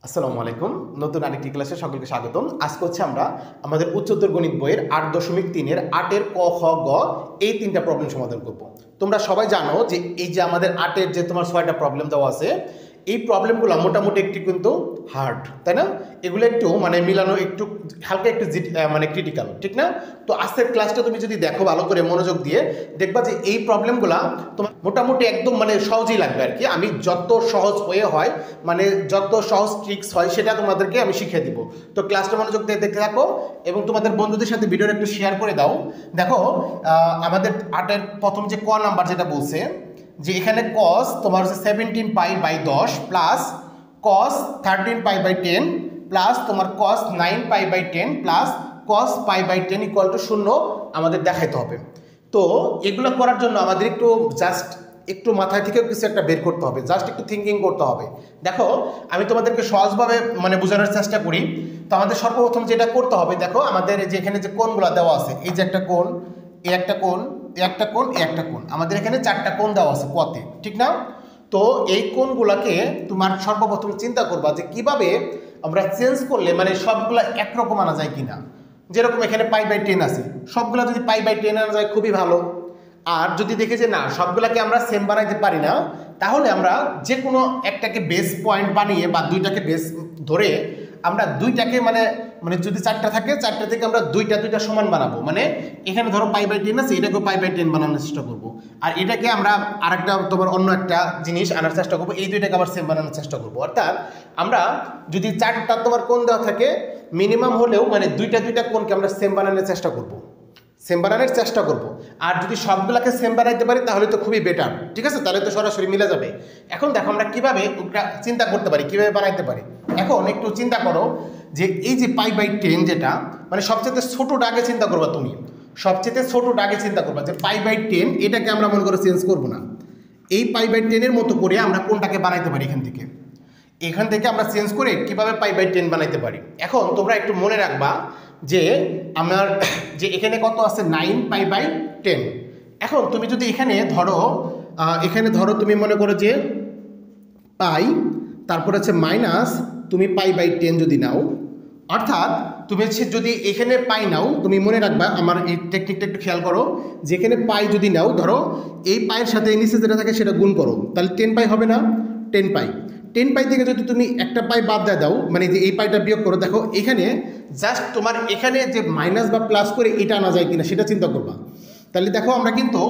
আসসালামু আলাইকুম। নতুন আরেকটি ক্লাসে সকলকে স্বাগতম। আজকে হচ্ছে আমরা আমাদের উচ্চতর গণিত বইয়ের 8.3 এর 8 ক খ গ এই তিনটা প্রবলেম সমাধান করব। তোমরা সবাই জানো যে এই যে আমাদের 8 যে তোমার 6টা প্রবলেম দেওয়া আছে, এই প্রবলেমগুলো মোটামুটি একটু কিন্তু হার্ড, তাই না? এগুলো একটু মানে মিলানো একটু হালকা একটু মানে ক্রিটিক্যাল, ঠিক না? তো আজকের ক্লাসটা তুমি যদি দেখো ভালো করে মনোযোগ দিয়ে, দেখবা যে এই প্রবলেমগুলো তোমার মোটামুটি একদম মানে সহজেই লাগবে আর কি। আমি যত সহজ হয়ে হয় মানে যত সহজ ট্রিক্স হয় সেটা তোমাদেরকে আমি শিখিয়ে দিব। তো ক্লাসটা মনোযোগ দিয়ে দেখতে থাকো এবং তোমাদের বন্ধুদের সাথে ভিডিওটা একটু শেয়ার করে দাও। দেখো আমাদের 8 প্রথম যে ক নাম্বার যেটা বলছে যে এখানে cos তোমার হচ্ছে 17 π/10 প্লাস cos 13 π/10 প্লাস তোমার cos 9 π/10 plus cos π/10 equal to 0 আমাদের দেখাইতে হবে। তো এগুলো করার জন্য আমাদের একটু জাস্ট একটু মাথায় থেকে কিছু একটা বের করতে হবে, জাস্ট একটু থিঙ্কিং করতে হবে। দেখো আমি তোমাদেরকে সহজভাবে মানে বোঝানোর চেষ্টা করি। তো আমাদের সর্বপ্রথম যেটা করতে হবে, দেখো আমাদের যে এখানে যে কোণগুলো দেওয়া আছে, এই যে একটা কোণ, এই একটা কোণ, এই একটা কোণ, এই একটা কোণ, আমাদের এখানে 4টা কোণ দেওয়া আছে পথে, ঠিক না? তো এই কোণগুলোকে তোমার সর্বপ্রথম চিন্তা করবা যে কিভাবে আমরা চেঞ্জ করলে মানে সবগুলা একরকম আনা যায় কিনা। যেরকম এখানে π/10 আছে, সবগুলা যদি π/10 আনা যায় খুবই ভালো। আর যদি দেখে যে না সবগুলাকে আমরা সেম বানাইতে পারি না, তাহলে আমরা যে কোনো একটাকে বেস পয়েন্ট বানিয়ে বা দুইটাকে বেস ধরে আমরা দুইটাকে মানে মানে যদি 4টা থাকে 4টা থেকে আমরা দুইটা সমান বানাবো। মানে এখানে ধরো π/10 আছে, এটাকেও π/10 বানানোর চেষ্টা করবো, আর এটাকে আমরা আরেকটা তোমার অন্য একটা জিনিস আনার চেষ্টা করবো, এই দুইটাকে আবার সেম বানানোর চেষ্টা করবো। অর্থাৎ আমরা যদি 4টা তোমার কোণ দেওয়া থাকে মিনিমাম হলেও মানে দুইটা কোণকে আমরা সেম বানানোর চেষ্টা করবো, সেম বানানোর চেষ্টা করব। আর যদি সবগুলোকে সেম বানাইতে পারি তাহলে তো খুবই বেটার, ঠিক আছে? তাহলে তো সরাসরি মিলে যাবে। এখন দেখো আমরা কিভাবে চিন্তা করতে পারি, কিভাবে বানাইতে পারি। এখন একটু চিন্তা করো যে এই যে π/10 যেটা মানে সবচেয়ে ছোটটা আগে চিন্তা করবা, তুমি সবচেয়ে ছোটটা আগে চিন্তা করবা যে π/10 এটাকে আমরা মনে করে চেঞ্জ করবো না। এই π/10 এর মতো করে আমরা কোনটাকে বানাইতে পারি এখান থেকে আমরা চেঞ্জ করে কিভাবে π/10 বানাইতে পারি। এখন তোমরা একটু মনে রাখবা যে আমার যে এখানে কত আছে 9 π/10। এখন তুমি যদি এখানে ধরো তুমি মনে করো যে পাই, তারপর আছে মাইনাস তুমি π/10 যদি নাও, অর্থাৎ তুমি হচ্ছে যদি এখানে পাই নাও, তুমি মনে রাখবা আমার এই টেকনিকটা একটু খেয়াল করো, যেখানে পাই যদি নাও, ধরো এই পায়ের সাথে এই নিচে যেটা থাকে সেটা গুণ করো, তাহলে 10 পাই হবে না? 10 পাই থেকে যদি তুমি একটা পাই বাদ দাও মানে যে এই পাইটা বিয়োগ করো, দেখো এখানে জাস্ট তোমার এখানে যে মাইনাস বা প্লাস করে এটা আনা যায় কিনা সেটা চিন্তা করবা। তাহলে দেখো আমরা কিন্তু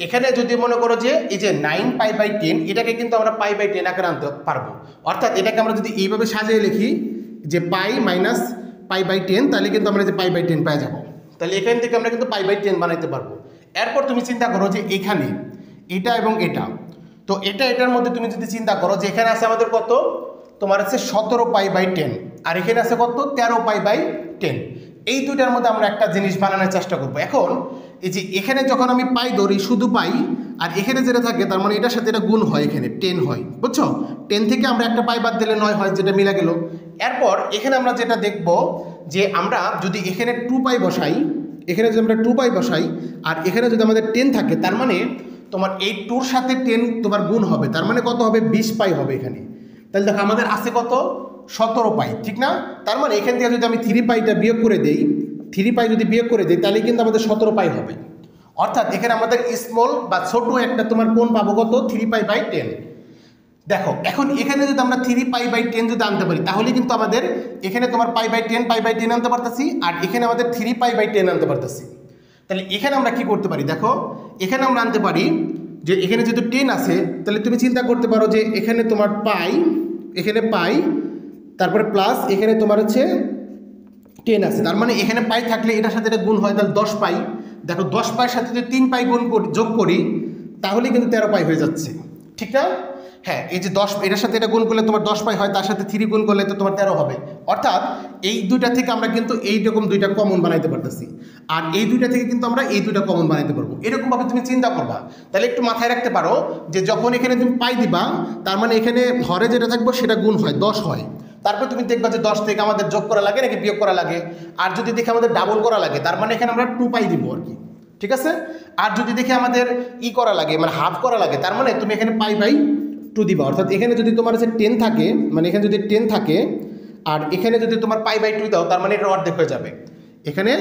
এখানে যদি মনে করো যে এই যে 9 π/10 এটাকে কিন্তু আমরা π/10 আকারে আনতে পারবো। অর্থাৎ এটাকে আমরা যদি এইভাবে সাজিয়ে লিখি যে পাই মাইনাস π/10, তাহলে কিন্তু আমরা যে π/10 পেয়ে যাবো। তাহলে এখান থেকে আমরা কিন্তু π/10 বানাইতে পারবো। এরপর তুমি চিন্তা করো যে এখানে এটা এবং এটা, তো এটার মধ্যে তুমি যদি চিন্তা করো যে এখানে আছে আমাদের কত, তোমার আছে 17 π/10 আর এখানে আছে কত 13 π/10। এই দুইটার মধ্যে আমরা একটা জিনিস বানানোর চেষ্টা করবো। এখন এই যে এখানে যখন আমি পাই ধরি শুধু পাই, আর এখানে যেটা থাকে তার মানে এটার সাথে এটা গুণ হয়, এখানে 10 হয়, বুঝছো? 10 থেকে আমরা একটা পাই বাদ দিলে 9 হয়, যেটা মিলা গেল। এরপর এখানে আমরা যেটা দেখব যে আমরা যদি এখানে 2 পাই বসাই, এখানে যদি আমরা 2 পাই বসাই আর এখানে যদি আমাদের 10 থাকে, তার মানে তোমার এই 2-র সাথে 10 তোমার গুণ হবে, তার মানে কত হবে 20 পাই হবে এখানে। তাহলে দেখো আমাদের আছে কত 17 পাই, ঠিক না? তার মানে এখান থেকে যদি আমি 3 পাইটা বিয়োগ করে দেই, 3 পাই যদি বিয়োগ করে দিই তাহলে কিন্তু আমাদের 17 পাই হবে। অর্থাৎ এখানে আমাদের স্মল বা ছোট একটা তোমার কোণ পাবো কত 3 π/10। দেখো এখন এখানে যদি আমরা 3 π/10 যদি আনতে পারি তাহলে কিন্তু আমাদের এখানে তোমার π/10 আনতে পারতেছি, আর এখানে আমাদের 3 π/10 আনতে পারতেছি। তাহলে এখানে আমরা কি করতে পারি, দেখো এখানে আমরা আনতে পারি যে এখানে যেহেতু 10 আছে, তাহলে তুমি চিন্তা করতে পারো যে এখানে তোমার পাই, এখানে পাই, তারপরে প্লাস এখানে তোমার হচ্ছে 10 আছে, তার মানে এখানে পাই থাকলে এটার সাথে এটা গুণ হয়, তাহলে 10 পাই। দেখো 10 পাইয়ের সাথে যদি 3 পাই যোগ করি তাহলে কিন্তু 13 পাই হয়ে যাচ্ছে, ঠিক না? হ্যাঁ, এই যে 10 এটার সাথে এটা গুণ করলে তোমার 10 পাই হয়, তার সাথে 3 গুণ করলে তো তোমার 13 হবে। অর্থাৎ এই দুইটা থেকে আমরা কিন্তু এইরকম দুইটা কমন বানাইতে পারতেছি, আর এই দুইটা থেকে কিন্তু আমরা এই দুইটা কমন বানাইতে পারবো। এরকমভাবে তুমি চিন্তা করবা। তাহলে একটু মাথায় রাখতে পারো যে যখন এখানে তুমি পাই দিবা, তার মানে এখানে হরে যেটা থাকবো সেটা গুণ হয়, 10 হয়। তারপর তুমি দেখবা যে 10 থেকে আমাদের যোগ করা লাগে নাকি বিয়োগ করা লাগে। আর যদি দেখে আমাদের ডাবল করা লাগে তার মানে এখানে আমরা 2 পাই দিব আর কি, ঠিক আছে? আর যদি দেখে আমাদের করা লাগে মানে হাফ করা লাগে, তার মানে তুমি এখানে পাই টু দিবা, অর্থাৎ এখানে যদি তোমার হচ্ছে 10 থাকে, মানে এখানে যদি 10 থাকে আর এখানে যদি তোমার π/2 দাও, তার মানে এটা অর্ধেক হয়ে যাবে। এখানে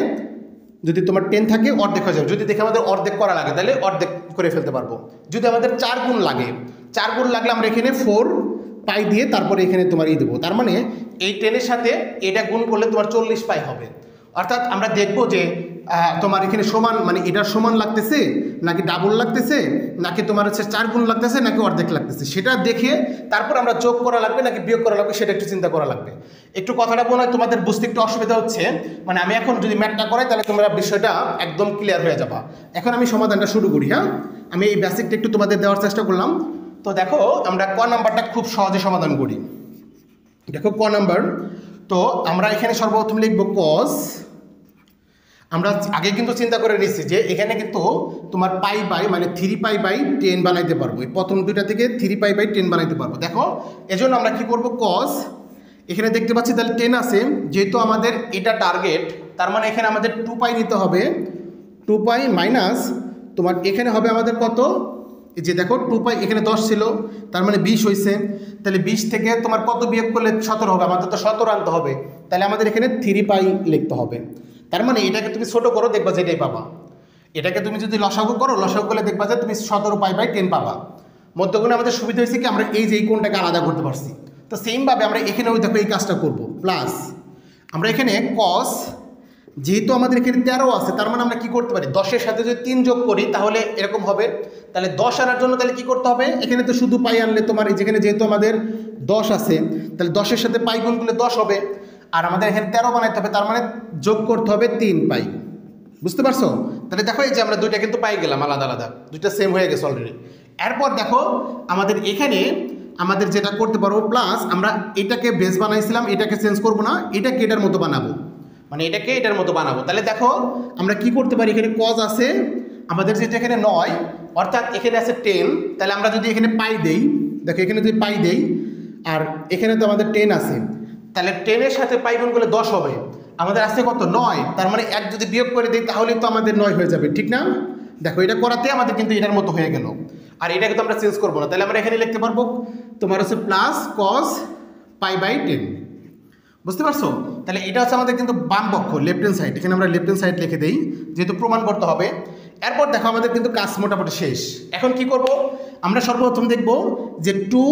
যদি তোমার 10 থাকে অর্ধেক হয়ে যাবে। যদি দেখে আমাদের অর্ধেক করা লাগে তাহলে অর্ধেক করে ফেলতে পারবো। যদি আমাদের 4 গুণ লাগে, 4 গুণ লাগলে আমরা এখানে 4 পাই দিয়ে তারপরে এখানে তোমার দেবো। তার মানে এই 10 এর সাথে এটা গুণ করলে তোমার 40 পাই হবে। অর্থাৎ আমরা দেখবো যে তোমার এখানে সমান, মানে এটার সমান লাগতেছে নাকি ডাবল লাগতেছে নাকি তোমার হচ্ছে 4 গুণ লাগতেছে নাকি অর্ধেক লাগতেছে, সেটা দেখে তারপর আমরা যোগ করা লাগবে নাকি বিয়োগ করা লাগবে সেটা একটু চিন্তা করা লাগবে। একটু কথাটা মনে হয় তোমাদের বুঝতে একটু অসুবিধা হচ্ছে, মানে আমি এখন যদি ম্যাথটা করাই তাহলে তোমরা বিষয়টা একদম ক্লিয়ার হয়ে যাবা। এখন আমি সমাধানটা শুরু করি। হ্যাঁ, আমি এই বেসিকটা একটু তোমাদের দেওয়ার চেষ্টা করলাম। তো দেখো আমরা ক নাম্বারটা খুব সহজে সমাধান করি। দেখো ক নাম্বার, তো আমরা এখানে সর্বপ্রথম লিখবো কস। আমরা আগে কিন্তু চিন্তা করে নিচ্ছি যে এখানে কিন্তু তোমার π/, মানে 3π/10 বানাইতে পারবো। এই প্রথম দুইটা থেকে 3π/10 বানাইতে পারবো। দেখো এজন্য আমরা কি করব, কস এখানে দেখতে পাচ্ছি তাহলে 10 আছে, যেহেতু আমাদের এটা টার্গেট, তার মানে এখানে আমাদের 2π নিতে হবে। 2π মাইনাস তোমার এখানে হবে আমাদের কত, এই যে দেখো 2π এখানে 10 ছিল, তার মানে 20 হয়েছে। তাহলে 20 থেকে তোমার কত বিয়োগ করলে 17 হবে, আমাদের তো 17 আনতে হবে। তাহলে আমাদের এখানে 3π লিখতে হবে। তার মানে এটাকে তুমি ছোট করো, দেখবা যে এটাই পাবা। এটাকে তুমি যদি লসাগু করো, লসাগু করলে দেখবা যে তুমি 17π/10 পাবা। মধ্যগুণে আমাদের সুবিধা হয়েছে কি, আমরা এই যে এই কোণটাকে আলাদা করতে পারছি। তো সেমভাবে আমরা এখানেও দেখো এই কাজটা করব। প্লাস আমরা এখানে কস, যেহেতু আমাদের এখানে 13 আছে, তার মানে আমরা কি করতে পারি, 10-এর সাথে যদি 3 যোগ করি তাহলে এরকম হবে। তাহলে 10 আনার জন্য তাহলে কি করতে হবে, এখানে তো শুধু পাই আনলে তোমার যেখানে যেহেতু আমাদের 10 আছে, তাহলে 10-এর সাথে পাই গুণ করলে 10 হবে। আর আমাদের এখানে 13 বানাইতে হবে, তার মানে যোগ করতে হবে 3π। বুঝতে পারছো? তাহলে দেখো এই যে আমরা দুইটা কিন্তু পাই গেলাম আলাদা আলাদা, দুইটা সেম হয়ে গেছে অলরেডি। এরপর দেখো আমাদের এখানে আমাদের যেটা করতে পারবো, প্লাস আমরা এটাকে বেস বানাইছিলাম, এটাকে চেঞ্জ করব না, এটাকে এটার মতো বানাবো, মানে এটাকে এটার মতো বানাবো। তাহলে দেখো আমরা কি করতে পারি, এখানে কজ আছে আমাদের, যেটা এখানে 9, অর্থাৎ এখানে আছে 10। তাহলে আমরা যদি এখানে পাই দেই, দেখো এখানে যদি পাই দেই আর এখানে তো আমাদের 10 আছে, তাহলে 10-এর সাথে পাই গুণ করলে 10 হবে। আমাদের আছে কত, 9, তার মানে 1 যদি বিয়োগ করে দিই তাহলেই তো আমাদের 9 হয়ে যাবে, ঠিক না? দেখো এটা করাতে আমাদের কিন্তু এটার মতো হয়ে গেল। আর এটাকে তো আমরা চেঞ্জ করবো না, তাহলে আমরা এখানে লিখতে পারবো তোমার হচ্ছে প্লাস কস π/10। বুঝতে পারছো? তাহলে এটা হচ্ছে আমাদের কিন্তু বাম পক্ষ, লেফট হ্যান্ড সাইড। এখানে আমরা লেফট হ্যান্ড সাইড লিখে দিই, যেহেতু প্রমাণ করতে হবে। এরপর দেখো আমাদের কিন্তু কাজ মোটামুটি শেষ। এখন কি করব, আমরা সর্বপ্রথম দেখব যে 2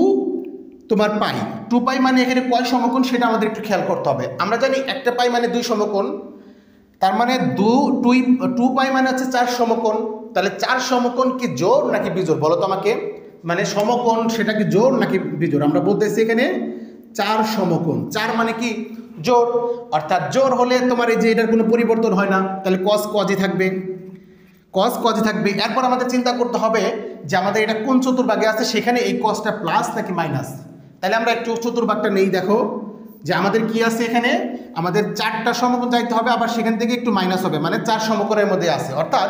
তোমার পাই, 2π মানে এখানে কয় সমকোণ সেটা আমাদের একটু খেয়াল করতে হবে। আমরা জানি একটা পাই মানে 2 সমকোণ, তার মানে 2π মানে হচ্ছে 4 সমকোণ। তাহলে 4 সমকোণ কি জোড় নাকি বিজোড় বলো তো আমাকে, মানে সমকোণ সেটা কি জোড় নাকি বিজোড়? আমরা বলতেছি এখানে 4 সমকোণ, 4 মানে কি জোড়, অর্থাৎ জোড় হলে তোমার এই যে এটার কোনো পরিবর্তন হয় না, তাহলে কস কজই থাকবে, কস কজই থাকবে। এরপর আমাদের চিন্তা করতে হবে যে আমাদের এটা কোন চতুর্ভাগে আছে, সেখানে এই কসটা প্লাস নাকি মাইনাস। তাহলে আমরা একটু চতুর্ভাগটা নেই, দেখো যে আমাদের কি আছে, এখানে আমাদের 4টা সমকোণ যাইতে হবে, আবার সেখান থেকে একটু মাইনাস হবে, মানে 4 সমকোণের মধ্যে আছে, অর্থাৎ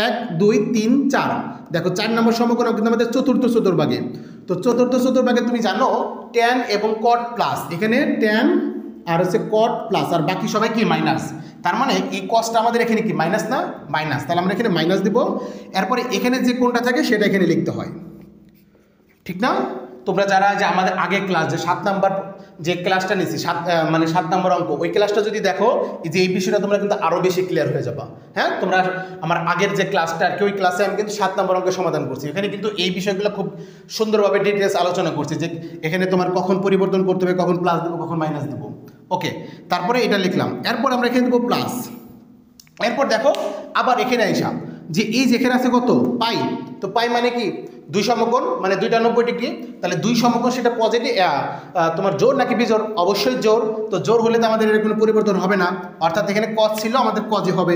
1 2 3 4। দেখো 4 নম্বর সমকোণ কিন্তু আমাদের চতুর্থ চতুর্ভাগে। তো চতুর্থ চতুর্ভাগে তুমি জানো ট্যান এবং কট প্লাস, এখানে ট্যান আর হচ্ছে কট প্লাস, আর বাকি সবাই কি মাইনাস। তার মানে এই কসটা আমাদের এখানে কি মাইনাস না, মাইনাস। তাহলে আমরা এখানে মাইনাস দিব। এরপরে এখানে যে কোণটা থাকে সেটা এখানে লিখতে হয়, ঠিক না? তোমরা যারা যে আমাদের আগে ক্লাস যে 7 নাম্বার যে ক্লাসটা নিয়েছি, 7 নাম্বার অঙ্ক, ওই ক্লাসটা যদি দেখো, যে এই বিষয়টা তোমরা কিন্তু আরও বেশি ক্লিয়ার হয়ে যাবা। হ্যাঁ, তোমরা আমার আগের যে ক্লাসটা আর কি, ওই ক্লাসে আমি কিন্তু 7 নাম্বার অঙ্কের সমাধান করছি। এখানে কিন্তু এই বিষয়গুলো খুব সুন্দরভাবে ডিটেলস আলোচনা করছি, যে এখানে তোমার কখন পরিবর্তন করতে হবে, কখন প্লাস দেবো, কখন মাইনাস দেবো। ওকে, তারপরে এটা লিখলাম। এরপর আমরা এখানে দেবো প্লাস। এরপর দেখো আবার এখানে আইসা যে এই যেখানে আছে কত পাই, তো পাই মানে কি 2 সমকোণ, মানে 2টা 90 ডিগ্রি। তাহলে 2 সমকোণ সেটা পজিটিভ তোমার জোড় নাকি বিজোড়, অবশ্যই জোড়। তো জোড় হলে তো আমাদের এর কোনো পরিবর্তন হবে না, অর্থাৎ এখানে কজ ছিল আমাদের কজই হবে।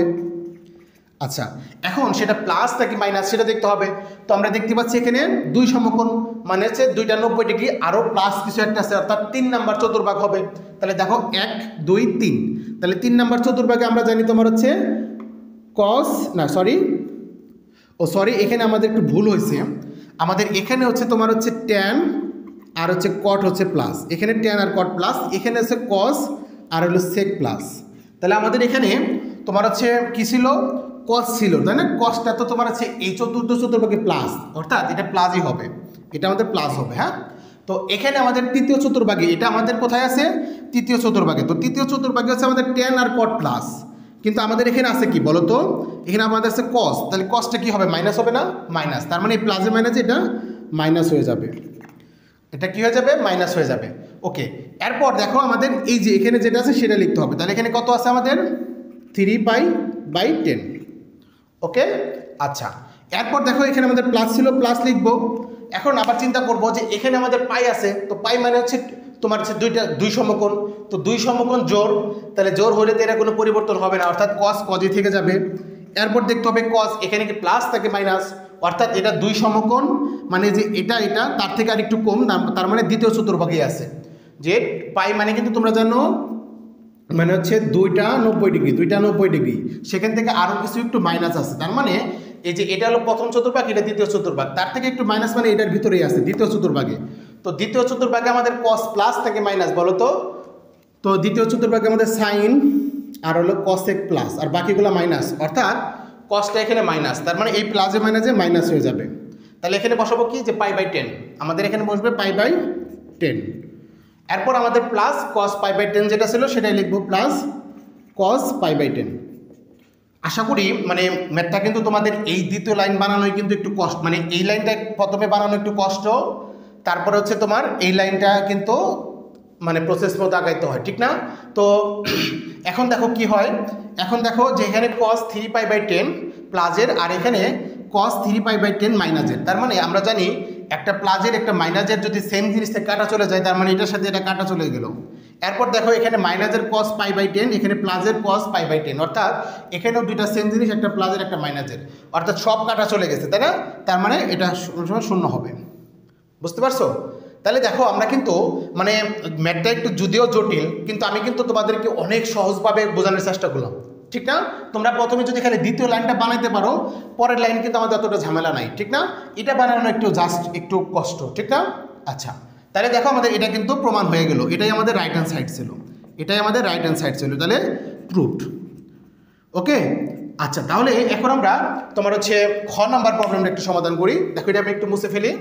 আচ্ছা, এখন সেটা প্লাস নাকি মাইনাস সেটা দেখতে হবে। তো আমরা দেখতে পাচ্ছি এখানে 2 সমকোণ মানে হচ্ছে 2টা 90 ডিগ্রি, আরও প্লাস কিছু একটা আছে, অর্থাৎ 3 নাম্বার চতুর্ভাগ হবে। তাহলে দেখো 1 2 3, তাহলে 3 নাম্বার চতুর্ভাগে আমরা জানি তোমার হচ্ছে কস না সরি এখানে আমাদের একটু ভুল হয়েছে। আমাদের এখানে হচ্ছে তোমার হচ্ছে ট্যান আর হচ্ছে কট হচ্ছে প্লাস, এখানে ট্যান আর কট প্লাস, এখানে হচ্ছে কস আর হলো সেক প্লাস। তাহলে আমাদের এখানে তোমার হচ্ছে কী ছিল, কস ছিল, তাই না? কসটা তো তোমার হচ্ছে এই চতুর্থ চতুর্ভাগে প্লাস, অর্থাৎ এটা প্লাসই হবে। এটা আমাদের প্লাস হবে। হ্যাঁ, তো এখানে আমাদের তৃতীয় চতুর্ভাগে, এটা আমাদের কোথায় আছে? তৃতীয় চতুর্ভাগে। তো তৃতীয় চতুর্ভাগে হচ্ছে আমাদের tan আর cot প্লাস, কিন্তু আমাদের এখানে আছে কি বলো তো? এখানে আমাদের আছে cos, তাহলে cosটা কি হবে? মাইনাস হবে না? মাইনাস, তার মানে এই প্লাসে মাইনাসে এটা মাইনাস হয়ে যাবে। এটা কি হয়ে যাবে? মাইনাস হয়ে যাবে। ওকে, এরপর দেখো আমাদের এই যে এখানে যেটা আছে সেটা লিখতে হবে। তাহলে এখানে কত আছে আমাদের? 3π/10। ওকে, আচ্ছা, এরপর দেখো এখানে আমাদের প্লাস ছিল, প্লাস লিখবো। এখন আবার চিন্তা করবো যে এখানে আমাদের পাই আছে, তো পাই মানে হচ্ছে তোমার হচ্ছে দুই সমকোণ, তো দুই সমকোণ জোড়, তাহলে জোড় হলে তো এটা কোনো পরিবর্তন হবে না, অর্থাৎ কস কজই থেকে যাবে। এরপর দেখতে হবে কস এখানে কি প্লাস থাকে মাইনাস, অর্থাৎ এটা দুই সমকোণ মানে যে এটা তার থেকে আর একটু কম, তার মানে দ্বিতীয় চতুর্ভাগে আছে। যে পাই মানে কিন্তু তোমরা জানো মানে হচ্ছে 2টা 90 ডিগ্রি, 2টা 90 ডিগ্রি, সেখান থেকে আরও কিছু একটু মাইনাস আছে, তার মানে এই যে এটা হলো প্রথম চতুর্ভাগ, এটা দ্বিতীয় চতুর্ভাগ, তার থেকে একটু মাইনাস মানে এটার ভিতরেই আছে দ্বিতীয় চতুর্ভাগে। তো দ্বিতীয় চতুর্ভাগে আমাদের কস প্লাস থেকে মাইনাস বলো তো দ্বিতীয় চতুর্ভাগে আমাদের সাইন আর হলো কসেক প্লাস, আর বাকিগুলো মাইনাস, অর্থাৎ কসটা এখানে মাইনাস, তার মানে এই প্লাসে মাইনাসে মাইনাস হয়ে যাবে। তাহলে এখানে বসাবো কি? যে π/10, আমাদের এখানে বসবে π/10। এরপর আমাদের প্লাস cos π/10 যেটা ছিল সেটাই লিখবো, প্লাস cos π/10। আশা করি মানে ম্যাথটা কিন্তু তোমাদের এই দ্বিতীয় লাইন বানানোই কিন্তু একটু কষ্ট, মানে এই লাইনটা প্রথমে বানানো একটু কষ্ট, তারপরে হচ্ছে তোমার এই লাইনটা কিন্তু মানে প্রসেস মতো আগাইতে হয়, ঠিক না? তো এখন দেখো কি হয়, এখন দেখো যে এখানে cos 3π/10 প্লাসের আর এখানে cos 3π/10 মাইনাসের, তার মানে আমরা জানি একটা প্লাসের একটা মাইনাসের যদি সেম জিনিস থেকে কাটা চলে যায়, তার মানে এটার সাথে এটা কাটা চলে গেল। এরপর দেখো এখানে মাইনাসের cos π/10, এখানে প্লাসের cos π/10, অর্থাৎ এখানেও দুইটা সেম জিনিস, একটা প্লাসের একটা মাইনাসের, অর্থাৎ সব কাটা চলে গেছে, তাই না? তার মানে এটা শূন্য হবে। বুঝতে পারছো? তাহলে দেখো আমরা কিন্তু মানে ম্যাথটা একটু যদিও জটিল, কিন্তু আমি কিন্তু তোমাদেরকে অনেক সহজভাবে বোঝানোর চেষ্টা করলাম, ঠিক না? তোমরা প্রথমে যদি এখানে দ্বিতীয় লাইনটা বানাইতে পারো, পরের লাইন কিন্তু আমাদের অতটা ঝামেলা নাই, ঠিক না? এটা বানানো একটু জাস্ট একটু কষ্ট, ঠিক না? আচ্ছা, তাহলে দেখো আমাদের এটা কিন্তু প্রমাণ হয়ে গেল, এটাই আমাদের রাইট হ্যান্ড সাইড ছিল, এটাই আমাদের রাইট হ্যান্ড সাইড ছিল, তাহলে প্রুভড। ওকে, আচ্ছা, তাহলে এখন আমরা তোমার হচ্ছে খ নাম্বার প্রবলেমটা একটু সমাধান করি। দেখো এটা আমি একটু মুছে ফেলি,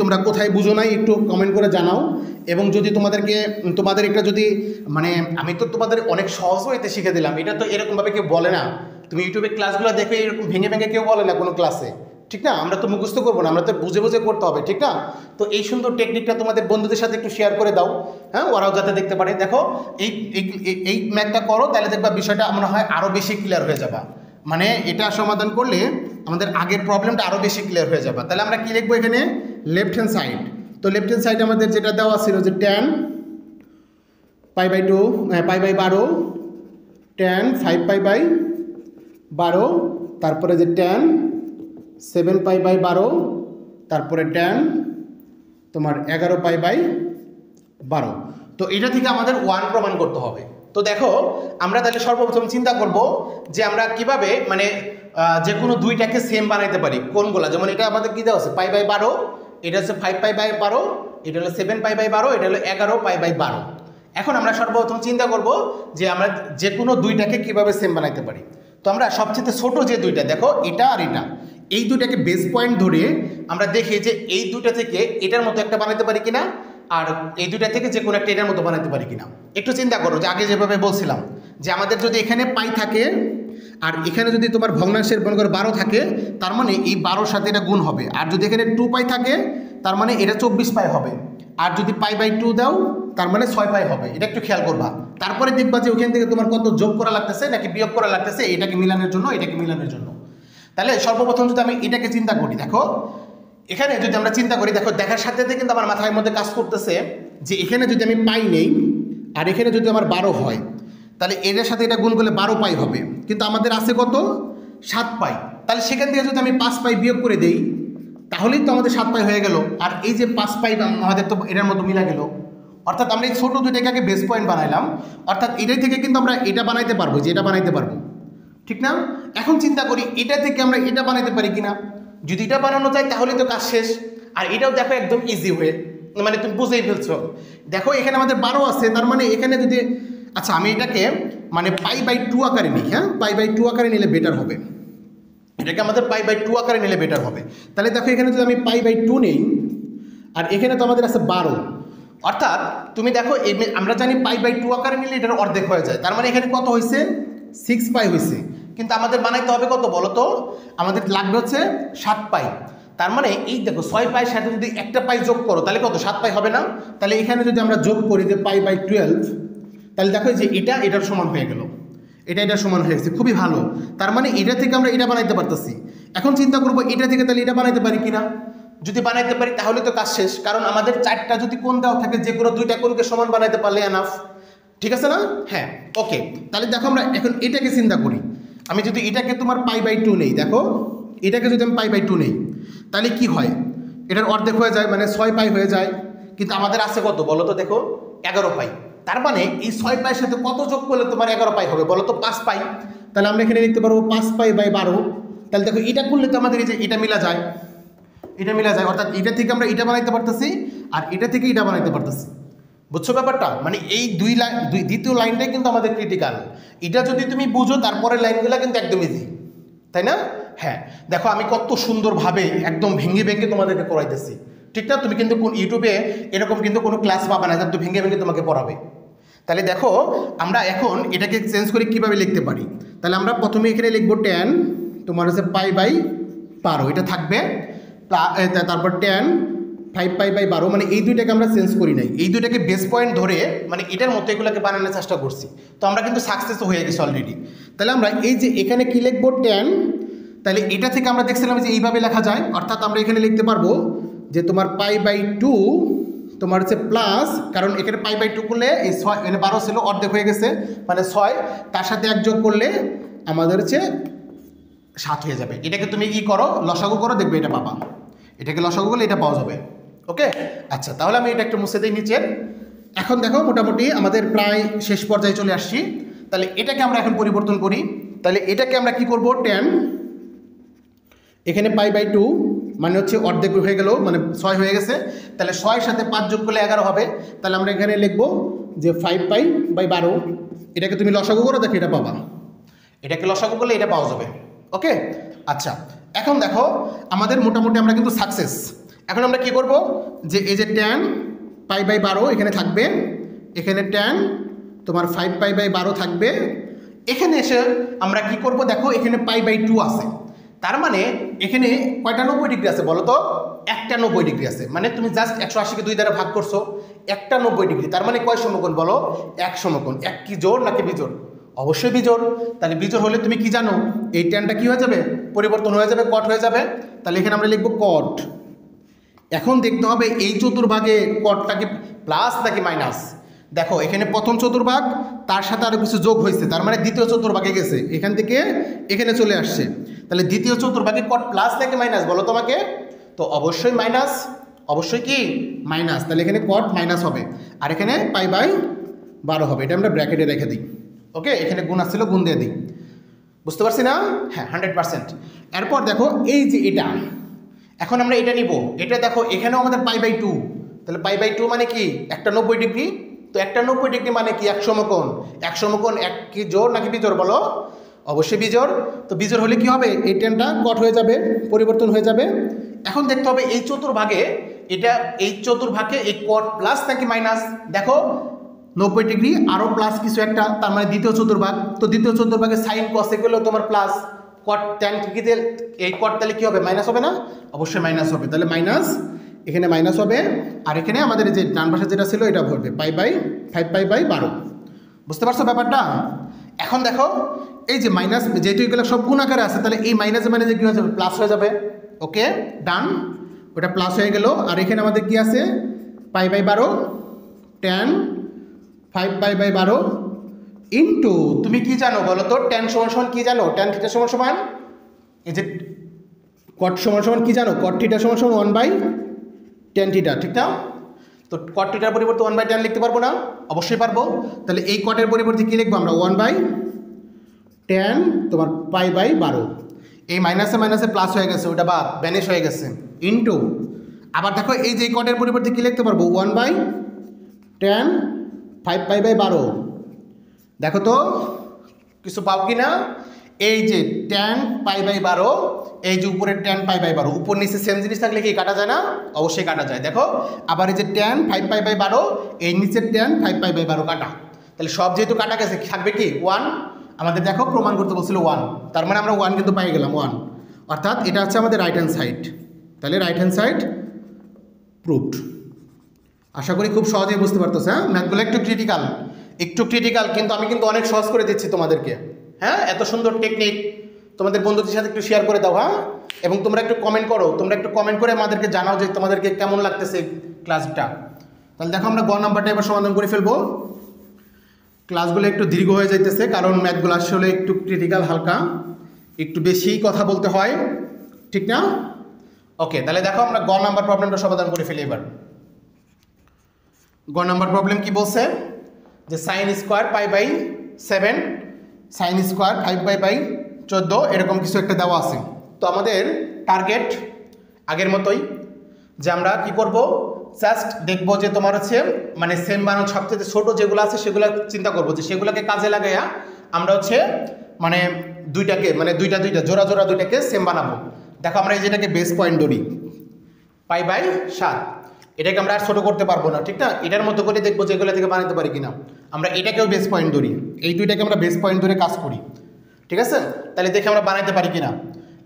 তোমরা কোথায় বুঝো নাই একটু কমেন্ট করে জানাও। এবং যদি তোমাদের একটা যদি মানে আমি তো তোমাদের অনেক সহজ হইতে শিখে দিলাম, এটা তো এরকমভাবে কেউ বলে না, তুমি ইউটিউবে ক্লাসগুলো দেখে এরকম ভেঙে ভেঙে কেউ বলে না কোনো ক্লাসে, ঠিক না? আমরা তো মুখস্থ করবো না, আমরা তো বুঝে বুঝে করতে হবে, ঠিক না? তো এই সুন্দর টেকনিকটা তোমাদের বন্ধুদের সাথে একটু শেয়ার করে দাও, হ্যাঁ, ওরাও যাতে দেখতে পারে। দেখো এই ম্যাথটা করো, তাহলে দেখবা বিষয়টা মনে হয় আরও বেশি ক্লিয়ার হয়ে যাবে, মানে এটা সমাধান করলে আমাদের আগের প্রবলেমটা আরও বেশি ক্লিয়ার হয়ে যাবে। তাহলে আমরা কী লিখবো এখানে? Left hand side. তো লেফট হ্যান্ড সাইডে আমাদের যেটা দেওয়া ছিল যে tan π/2 π/12, tan 5π/12, তারপরে যে tan 7π/12, তারপরে tan তোমার 11π/12। তো এটা থেকে আমাদের 1 প্রমাণ করতে হবে। তো দেখো আমরা তাহলে সর্বপ্রথম চিন্তা করব যে আমরা কিভাবে মানে যে কোনো দুইটাকে সেম বানাইতে পারি, কোনগুলা, যেমন এটা আমাদের কী দেওয়া আছে π/12, এটা হচ্ছে 5π/12, এটা হলো 7π/12, এটা হলো 11π/12। এখন আমরা সর্বপ্রথম চিন্তা করব যে আমরা যে কোনো দুইটাকে কিভাবে সেম বানাইতে পারি। তো আমরা সবচেয়ে ছোট যে দুইটা, দেখো এটা আর এটা, এই দুইটাকে বেস পয়েন্ট ধরে আমরা দেখি যে এই দুইটা থেকে এটার মতো একটা বানাইতে পারি কিনা, আর এই দুইটা থেকে যে কোনো একটা এটার মতো বানাতে পারি কিনা। একটু চিন্তা করো যে আগে যেভাবে বলছিলাম যে আমাদের যদি এখানে পাই থাকে আর এখানে যদি তোমার ভগ্নাংশের মনে করো 12 থাকে, তার মানে এই 12-র সাথে এটা গুণ হবে। আর যদি এখানে 2π থাকে, তার মানে এটা 24π হবে। আর যদি π/2 দাও, তার মানে 6π হবে। এটা একটু খেয়াল করবা। তারপরে দেখবা যে ওখান থেকে তোমার কত যোগ করা লাগতেছে নাকি বিয়োগ করা লাগতেছে, এটাকে মিলানোর জন্য, এটাকে মিলানোর জন্য। তাহলে সর্বপ্রথম যদি আমি এটাকে চিন্তা করি, দেখো এখানে যদি আমরা চিন্তা করি, দেখো দেখার সাথে সাথে কিন্তু আমার মাথার মধ্যে কাজ করতেছে যে এখানে যদি আমি পাই নেই আর এখানে যদি আমার 12 হয়, তাহলে এটার সাথে এটা গুণ করলে 12π হবে, কিন্তু আমাদের আছে কত? 7π। তাহলে সেখান থেকে যদি আমি 5π বিয়োগ করে দেই, তাহলেই তো আমাদের 7π হয়ে গেল। আর এই যে 5π আমাদের তো এটার মতো মিলা গেল, অর্থাৎ আমরা এই ছোটো দুইটাকে বেস পয়েন্ট বানাইলাম, অর্থাৎ এটাই থেকে কিন্তু আমরা এটা বানাইতে পারবো, যে এটা বানাইতে পারবো, ঠিক না? এখন চিন্তা করি এটা থেকে আমরা এটা বানাইতে পারি কিনা। যদি এটা বানানো যায় তাহলে তো কাজ শেষ। আর এটাও দেখো একদম ইজি হয়ে, মানে তুমি বুঝেই ফেলছো। দেখো এখানে আমাদের 12 আছে, তার মানে এখানে যদি, আচ্ছা আমি এটাকে মানে π/2 আকারে নিই, হ্যাঁ, π/2 আকারে নিলে বেটার হবে। এটাকে আমাদের পাই বাই 2 আকারে নিলে বেটার হবে। তাহলে দেখো এখানে যদি আমি পাই বাই 2 নেই, আর এখানে তো আমাদের আছে 12, অর্থাৎ তুমি দেখো আমরা জানি পাই বাই 2 আকারে নিলে এটার অর্ধেক হয়ে যায়, তার মানে এখানে কত হয়েছে 6 পাই হয়েছে, কিন্তু আমাদের বানাইতে হবে কত বলো তো, আমাদের লাগবে হচ্ছে 7 পাই। তার মানে এই দেখো 6 পাইয়ের সাথে যদি একটা পাই যোগ করো তাহলে কত 7 পাই হবে না? তাহলে এখানে যদি আমরা যোগ করি যে পাই বাই 12, তাহলে দেখো যে এটার সমান হয়ে গেল, এটার সমান হয়ে গেছে, খুবই ভালো। তার মানে এটা থেকে আমরা এটা বানাইতে পারতেছি। এখন চিন্তা করবো এটা থেকে তাহলে এটা বানাইতে পারি কিনা, যদি বানাইতে পারি তাহলে তো কাজ শেষ, কারণ আমাদের 4টা যদি কোণ দেওয়া থাকে যে কোনো 2টা কোণকে সমান বানাইতে পারলে এনাফ, ঠিক আছে না? হ্যাঁ, ওকে। তাহলে দেখো আমরা এখন এটাকে চিন্তা করি, আমি যদি এটাকে তোমার পাই বাই 2 নেই, দেখো এটাকে যদি আমি পাই বাই 2 নেই তাহলে কি হয়, এটার অর্ধেক হয়ে যায়, মানে 6 পাই হয়ে যায়, কিন্তু আমাদের আছে কত বলো তো, দেখো 11 পাই। তার মানে এই 6 পাইয়ের সাথে কত যোগ করলে তোমার 11 পাই হবে বলো তো, 5 পাই। তাহলে আমরা এখানে লিখতে পারবো 5 পাই বাই 12। তাহলে দেখো এটা করলে তো আমাদের এই যে এটা মিলা যায়, এটা মিলা যায়, অর্থাৎ এটা থেকে আমরা এটা বানাইতে পারতেছি আর এটা থেকে এটা বানাইতে পারতেছি। বুঝছো ব্যাপারটা? মানে এই দ্বিতীয় লাইনটাই কিন্তু আমাদের ক্রিটিক্যাল। এটা যদি তুমি বুঝো তারপরে লাইনগুলো কিন্তু একদম ইজি, তাই না? হ্যাঁ, দেখো আমি কত সুন্দরভাবে একদম ভেঙে ভেঙে তোমাদেরকে করাইতেছি, ঠিক না? তুমি কিন্তু ইউটিউবে এরকম কিন্তু কোনো ক্লাস পাবে না যাতে ভেঙে ভেঙে তোমাকে পড়াবে। তাহলে দেখো আমরা এখন এটাকে চেঞ্জ করে কীভাবে লিখতে পারি। তাহলে আমরা প্রথমে এখানে লিখবো tan তোমার হচ্ছে পাই বাই 12, এটা থাকবে, তারপর tan 5 পাই বাই 12, মানে এই দুইটাকে আমরা চেঞ্জ করি নাই, এই দুইটাকে বেস পয়েন্ট ধরে মানে এটার মতো এগুলোকে বানানোর চেষ্টা করছি, তো আমরা কিন্তু সাকসেস হয়ে গেছি অলরেডি। তাহলে আমরা এই যে এখানে কি লিখবো tan, তাহলে এটা থেকে আমরা দেখছিলাম যে এইভাবে লেখা যায়, অর্থাৎ আমরা এখানে লিখতে পারবো যে তোমার পাই বাই 2 তোমার হচ্ছে প্লাস, কারণ এখানে পাই বাই 2 করলে এই 6 মানে 12 ছিল, অর্ধেক হয়ে গেছে, মানে 6, তার সাথে 1 যোগ করলে আমাদের হচ্ছে 7 হয়ে যাবে। এটাকে তুমি কি করো, লসাগু করো, দেখবে এটা পাবা, এটাকে লসাগু করলে এটা পাওয়া যাবে। ওকে, আচ্ছা, তাহলে আমি এটা একটু মুছে দিই নিচের। এখন দেখো মোটামুটি আমাদের প্রায় শেষ পর্যায়ে চলে আসছি। তাহলে এটাকে আমরা এখন পরিবর্তন করি। তাহলে এটাকে আমরা কি করব, tan এখানে পাই বাই 2 মানে হচ্ছে অর্ধেক হয়ে গেল, মানে 6 হয়ে গেছে, তাহলে 6 এর সাথে 5 যোগ করলে 11 হবে। তাহলে আমরা এখানে লিখবো যে 5 পাই বাই 12, এটাকে তুমি লসাগু করো, দেখো এটা পাবা, এটাকে লসাগু করলে এটা পাওয়া যাবে। ওকে, আচ্ছা, এখন দেখো আমাদের মোটামুটি আমরা কিন্তু সাকসেস। এখন আমরা কি করব, যে এই যে tan পাই বাই 12 এখানে থাকবে, এখানে tan তোমার 5 পাই বাই 12 থাকবে, এখানে এসে আমরা কি করব, দেখো এখানে পাই বাই 2 আছে, তার মানে এখানে কয়টা 90 ডিগ্রি আছে বলো তো, একটা 90 ডিগ্রি আছে, মানে তুমি জাস্ট 180কে 2 দ্বারা ভাগ করছো, একটা 90 ডিগ্রি, তার মানে কয় সমকোণ বলো, 1 সমকোণ। 1 কি জোড় নাকি বিজোড়? অবশ্যই বিজোড়। তাহলে বিজোড় হলে তুমি কি জানো, এই ট্যানটা কি হয়ে যাবে, পরিবর্তন হয়ে যাবে, কট হয়ে যাবে। তাহলে এখানে আমরা লিখবো কট। এখন দেখতে হবে এই চতুর্ভাগে কটটা কি প্লাস নাকি মাইনাস। দেখো এখানে প্রথম চতুর্ভাগ, তার সাথে আরও কিছু যোগ হয়েছে, তার মানে দ্বিতীয় চতুর্ভাগে গেছে, এখান থেকে এখানে চলে আসছে। তাহলে দ্বিতীয় চতুর্ভাগে কট প্লাস নাকি মাইনাস বলো তোমাকে, তো অবশ্যই মাইনাস, অবশ্যই কি মাইনাস। তাহলে এখানে কট মাইনাস হবে, আর এখানে পাই বাই 12 হবে, এটা আমরা ব্র্যাকেটে রেখে দিই। ওকে, এখানে গুণ আসছিল, গুণ দিয়ে দিই, বুঝতে পারছি না? হ্যাঁ, 100%। এরপর দেখো এই যে এটা, এখন আমরা এটা নিব, এটা দেখো এখানেও আমাদের পাই বাই 2, তাহলে পাই বাই 2 মানে কি একটা 90 ডিগ্রি, তো একটা 90 ডিগ্রি মানে কি 1 সমকোণ। 1 সমকোণ 1 কি জোড় নাকি বিজোড় বলো, অবশ্যই বিজোড়। তো বিজোড় হলে কি হবে, এই টেনটা কট হয়ে যাবে, পরিবর্তন হয়ে যাবে। এখন দেখতে হবে এই চতুর্ভাগে, এটা এই চতুর্ভাগে এই কট প্লাস নাকি মাইনাস। দেখো 90 ডিগ্রি আরও প্লাস কিছু একটা, তার মানে দ্বিতীয় চতুর্ভাগ, তো দ্বিতীয় চতুর্ভাগে সাইন কস এগুলো তোমার প্লাস, কট ট্যান ঠিকই, এই কট তাহলে কী হবে, মাইনাস হবে না, অবশ্যই মাইনাস হবে। তাহলে মাইনাস, এখানে মাইনাস হবে, আর এখানে আমাদের যে ডান পাশে যেটা ছিল এটা ভরবে পাই বাই 5 পাই বাই 12। বুঝতে পারছো ব্যাপারটা? এখন দেখো এই যে মাইনাস, যেহেতু এগুলো সব গুণ আকারে আছে, তাহলে এই মাইনাসে মাইনাসে কী হয়ে যাবে, প্লাস হয়ে যাবে। ওকে, ডান, ওটা প্লাস হয়ে গেল। আর এখানে আমাদের কি আছে, pi by 12 tan 5 pi by 12 into, তুমি কি জানো বলো তো, tan সমান সমান কি জানো, tan থিটা সমান সমান এই যে কট সমান সমান কি জানো, কট থিটা সমান সমান 1 বাই tan থিটা, ঠিক না? তো কট থিটার পরিবর্তে 1 বাই tan লিখতে পারবো না, অবশ্যই পারবো। তাহলে এই কটের পরিবর্তে কি লিখবো আমরা, 1 বাই tan তোমার পাই বাই 12, এই মাইনাসে মাইনাসে প্লাস হয়ে গেছে, ওটা বাদ ব্যানিশ হয়ে গেছে, ইন্টু, আবার দেখো এই যে কটের পরিবর্তে কি লিখতে পারবো, 1 বাই tan 5 পাই বাই 12। দেখো তো কিছু পাও কি না, এই যে tan π/12, এই যে উপরের tan π/12, উপর নিচে সেম জিনিস থাকলে কি কাটা যায় না? অবশ্যই কাটা যায়। দেখো আবার এই যে tan 5π/12, এই নিচের tan 5π/12 কাটা, তাহলে সব যেহেতু কাটা গেছে থাকবে কি 1। আমাদের দেখো প্রমাণ করতে বলছিল 1, তার মানে আমরা 1 কিন্তু পাই গেলাম 1, অর্থাৎ এটা হচ্ছে আমাদের রাইট হ্যান্ড সাইড। তাহলে রাইট হ্যান্ড সাইড প্রুভড। আশা করি খুব সহজেই বুঝতে পারতেছে। হ্যাঁ, ম্যাথগুলো একটু ক্রিটিক্যাল, কিন্তু আমি কিন্তু অনেক সহজ করে দিচ্ছি তোমাদেরকে। হ্যাঁ, এত সুন্দর টেকনিক তোমাদের বন্ধুদের সাথে একটু শেয়ার করে দাও। হ্যাঁ, এবং তোমরা একটু কমেন্ট করে আমাদেরকে জানাও যে তোমাদেরকে কেমন লাগতেছে ক্লাসটা। তাহলে দেখো আমরা গ নাম্বারটা এবার সমাধান করে ফেলবো। ক্লাসগুলো একটু দীর্ঘ হয়ে যাইতেছে, কারণ ম্যাথগুলো আসলে একটু ক্রিটিক্যাল, হালকা একটু বেশি কথা বলতে হয়, ঠিক না? ওকে, তাহলে দেখো আমরা গ নাম্বার প্রবলেমটা সমাধান করে ফেলি এবার। গ নাম্বার প্রবলেম কি বলছে যে sin² π/7, sin² 5π/14 এরকম কিছু একটা দেওয়া আছে। তো আমাদের টার্গেট আগের মতোই, যে আমরা কি করব, জাস্ট দেখবো যে তোমার হচ্ছে মানে সেম বানানো সবচেয়ে ছোটো যেগুলো আছে সেগুলো চিন্তা করবো, যে সেগুলোকে কাজে লাগাইয়া আমরা হচ্ছে মানে দুইটাকে মানে দুইটা জোড়া দুইটাকে সেম বানাবো। দেখো আমরা এই যেটাকে বেস পয়েন্ট ধরি π/7, এটাকে আমরা আর ছোটো করতে পারবো না, ঠিক না? এটার মতো করে দেখবো যে এগুলো থেকে বানাতে পারি কিনা। আমরা এটাকেও বেস পয়েন্ট ধরি, এই দুইটাকে আমরা বেস পয়েন্ট ধরে কাজ করি, ঠিক আছে? তাহলে দেখে আমরা বানাইতে পারি কিনা।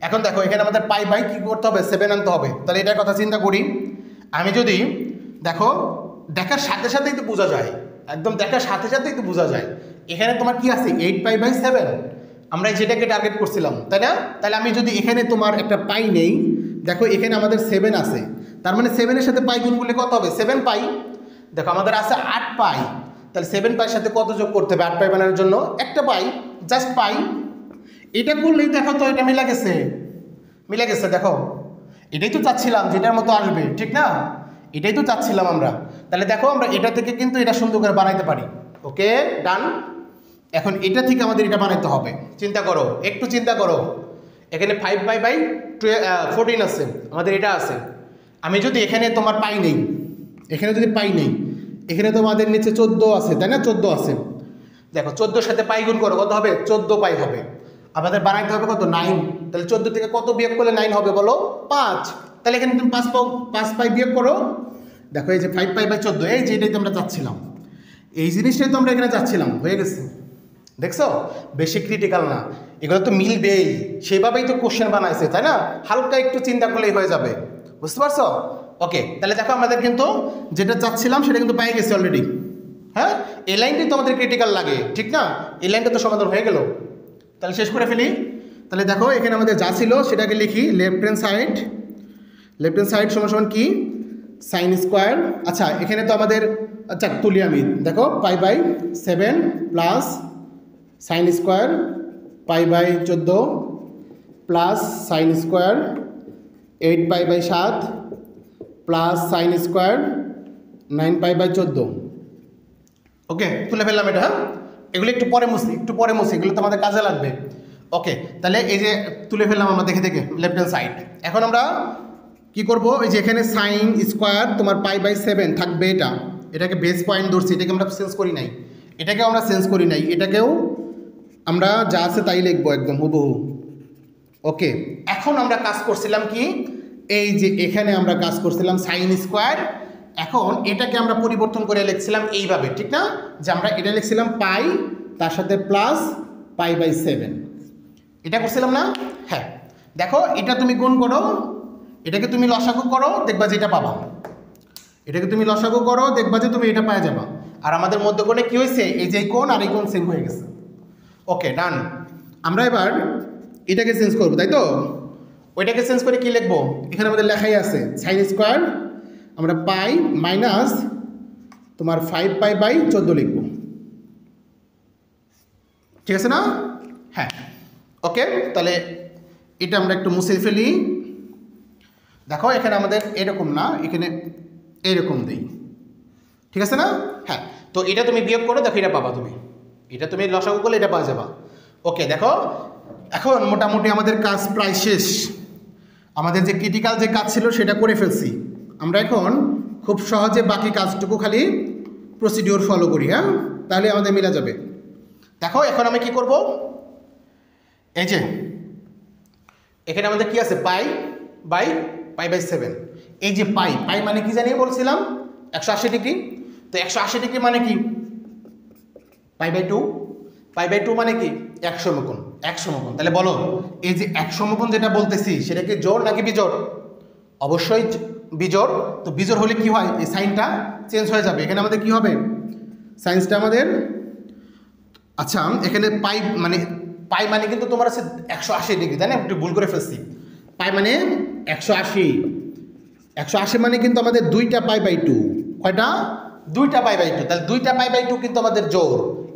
এখন দেখো এখানে আমাদের π/, কী করতে হবে, 7 আনতে হবে। তাহলে এটার কথা চিন্তা করি। আমি যদি দেখো দেখার সাথে সাথেই তো বোঝা যায়, একদম দেখার সাথে সাথেই তো বোঝা যায় এখানে তোমার কি আছে 8π/7, আমরা যেটাকে টার্গেট করছিলাম, তাই না? তাহলে আমি যদি এখানে তোমার একটা পাই নেই, দেখো এখানে আমাদের 7 আছে, তার মানে 7-এর সাথে পাই গুণ করলে কত হবে, 7π। দেখো আমাদের আছে 8π, তাহলে 7π-র সাথে কত যোগ করতে হবে 8π বানানোর জন্য? একটা পাই, জাস্ট পাই। এটা করলেই দেখো তো এটা মিলে গেছে। দেখো এটাই তো চাচ্ছিলাম, যেটার মতো আসবে, ঠিক না? এটাই তো চাচ্ছিলাম আমরা। তাহলে দেখো আমরা এটা থেকে কিন্তু এটা সুন্দর করে বানাইতে পারি। ওকে, ডান। এখন এটা থেকে আমাদের এটা বানাইতে হবে। একটু চিন্তা করো, এখানে 5π/14 আছে, আমাদের এটা আছে। আমি যদি এখানে তোমার পাই নেই, এখানে তোমাদের নিচে 14 আছে, তাই না? 14 আছে। দেখো 14-র সাথে পাই গুণ করো, কত হবে? 14π হবে। আমাদের বানাইতে হবে কত? 9। তাহলে 14 থেকে কত বিয়োগ করলে 9 হবে বলো? 5। তাহলে এখানে তুমি 5π বিয়োগ করো। দেখো এই যে 5π/14, এই যে এটাই তো আমরা চাচ্ছিলাম, এই জিনিসটাই তো আমরা এখানে চাচ্ছিলাম, হয়ে গেছে। দেখছো, বেশি ক্রিটিক্যাল না, এগুলো তো মিলবেই, সেভাবেই তো কোশ্চেন বানাইছে, তাই না? হালকা একটু চিন্তা করলেই হয়ে যাবে, বুঝতে পারছো? ওকে, তাহলে দেখো আমাদের কিন্তু যেটা চাচ্ছিলাম সেটা কিন্তু পেয়ে গেছি অলরেডি। হ্যাঁ, এই লাইনটাই তো আমাদের ক্রিটিক্যাল লাগে, ঠিক না? এই লাইনটা তো সমাধান হয়ে গেল। তাহলে শেষ করে ফেলি। তাহলে দেখো এখানে আমাদের যা ছিল সেটাকে লিখি, লেফট হ্যান্ড সাইড সমান কি, sin²। আচ্ছা এখানে তো আমাদের, আচ্ছা তুলি আমি, দেখো π/7 plus sin² π/14 plus sin² 8π/7 plus sin² 9π/14। ওকে, তুলে ফেললাম এটা। এগুলো একটু পরে মুছি, এগুলো তো আমাদের কাজে লাগবে। ওকে, তাহলে এই যে তুলে ফেললাম আমরা দেখে লেফট হ্যান্ড সাইড। এখন আমরা কি করব, এই যে এখানে sin² তোমার π/7 থাকবে, এটাকে বেস পয়েন্ট ধরছি, এটাকে আমরা চেঞ্জ করি নাই, এটাকেও আমরা যা আছে তাই লিখবো একদম হুবহু। ওকে, এখন আমরা কাজ করছিলাম কি, এই যে এখানে আমরা কাজ করছিলাম sin², এখন এটাকে আমরা পরিবর্তন করে লিখছিলাম এইভাবে, ঠিক না? যে আমরা এটা লিখছিলাম পাই, তার সাথে প্লাস π/7, এটা করছিলাম না? হ্যাঁ, দেখো এটা তুমি গুণ করো, এটাকে তুমি লসাগু করো, দেখবা যে এটা পাবা। এটাকে তুমি লসাগু করো, দেখবা যে তুমি এটা পাওয়া যাবা। আর আমাদের মধ্যকোণে কি হয়েছে, এই যে কোণ আর এই কোণ সেম হয়ে গেছে। ওকে, ডান। আমরা এবার এটাকে চেঞ্জ করবো, তাই তো? ওইটাকে চেঞ্জ করে কি লিখবো, এখানে আমাদের লেখাই আছে sin² আমরা পাই মাইনাস তোমার 5π/14 লিখবো, ঠিক আছে না? হ্যাঁ, ওকে। তাহলে এটা আমরা একটু মুছে ফেলি। দেখো এখানে আমাদের এরকম না, এখানে এরকম দেই, ঠিক আছে না? হ্যাঁ, তো এটা তুমি বিয়োগ করো, দেখো এটা পাবা তুমি, এটা তুমি লসাগু করলে এটা পাওয়া যাবা। ওকে, দেখো এখন মোটামুটি আমাদের কাজ প্রায় শেষ। আমাদের যে ক্রিটিক্যাল যে কাজ ছিল সেটা করে ফেলছি। আমরা এখন খুব সহজে বাকি কাজটুকু খালি প্রসিডিওর ফলো করি। হ্যাঁ, তাহলে আমাদের মিলা যাবে। দেখো এখন আমি কি করব, এই যে এখানে আমাদের কি আছে পাই বাই 7। এই যে পাই মানে কি জানিয়ে বলছিলাম 180 ডিগ্রি। তো 180 ডিগ্রি মানে কি পাই বাই 2 মানে কি 100 সমকোণ। তাহলে বলো এই যে 100 সমকোণ যেটা বলতেছি সেটা কি জোড় নাকি বিজোড়? অবশ্যই বিজোড়। তো বিজোড় হলে কি হয় এই সাইনটা চেঞ্জ হয়ে যাবে। এখানে আমাদের কি হবে সাইন্সটা আমাদের আচ্ছা এখানে পাই মানে কিন্তু তোমার আছে 180 ডিগ্রি, তাই না? একটু ভুল করে ফেলছি। পাই মানে 180 মানে কিন্তু আমাদের 2টা পাই বাই 2। কয়টা? 2টা পাই বাই 2। তাহলে 2টা পাই বাই 2 কিন্তু আমাদের জোড়।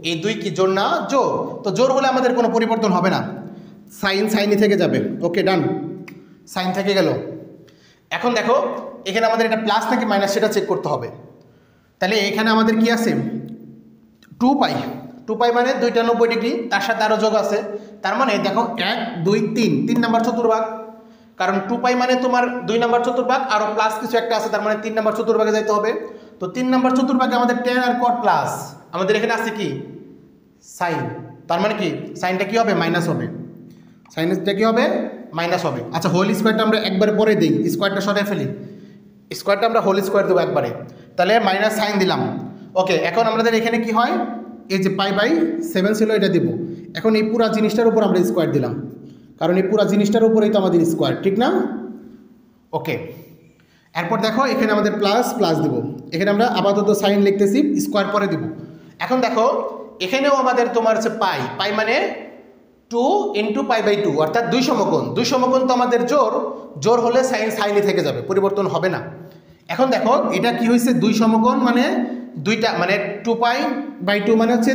এই 2 কি জোড় না? জোড়। তো জোড় হলে আমাদের কোনো পরিবর্তন হবে না, সাইনই থেকে যাবে। ওকে ডান, সাইন থেকে গেল। এখন দেখো এখানে আমাদের এটা প্লাস নাকি মাইনাস সেটা চেক করতে হবে। তাহলে এখানে আমাদের কি আছে 2 পাই মানে 2টা 90 ডিগ্রি, তার সাথে আরও যোগ আছে। তার মানে দেখো 1 2 3 নম্বর চতুর্ভাগ। কারণ 2 পাই মানে তোমার 2 নম্বর চতুর্ভাগ, আরও প্লাস কিছু একটা আছে, তার মানে 3 নম্বর চতুর্ভাগে যাইতে হবে। তো 3 নম্বর চতুর্ভাগে আমাদের tan আর cot প্লাস আমাদের এখানে আছে কি সাইন। তার মানে কি সাইনটা কি হবে মাইনাস হবে, সাইনটা কি হবে মাইনাস হবে। আচ্ছা হোল স্কোয়ারটা আমরা একবারে পরে দিই, স্কোয়ারটা সরিয়ে ফেলি, স্কোয়ারটা আমরা হোল স্কোয়ার দেবো একবারে। তাহলে মাইনাস সাইন দিলাম। ওকে এখন আমাদের এখানে কি হয় এই যে পাই বাই 7 ছিল এটা দিব। এখন এই পুরা জিনিসটার উপর আমরা স্কোয়ার দিলাম, কারণ এই পুরা জিনিসটার উপরেই তো আমাদের স্কোয়ার, ঠিক না? ওকে এরপর দেখো এখানে আমাদের প্লাস দেব। এখানে আমরা আপাতত সাইন লিখতেছি, স্কোয়ার পরে দিব। এখন দেখো এখানেও আমাদের তোমার হচ্ছে পাই মানে 2 × পাই বাই 2 অর্থাৎ 2 সমকোণ। 2 সমকোণ তো আমাদের জোর হলে সাইনই থেকে যাবে, পরিবর্তন হবে না। এখন দেখো এটা কি হয়েছে 2 সমকোণ মানে 2টা মানে 2 পাই বাই 2 মানে হচ্ছে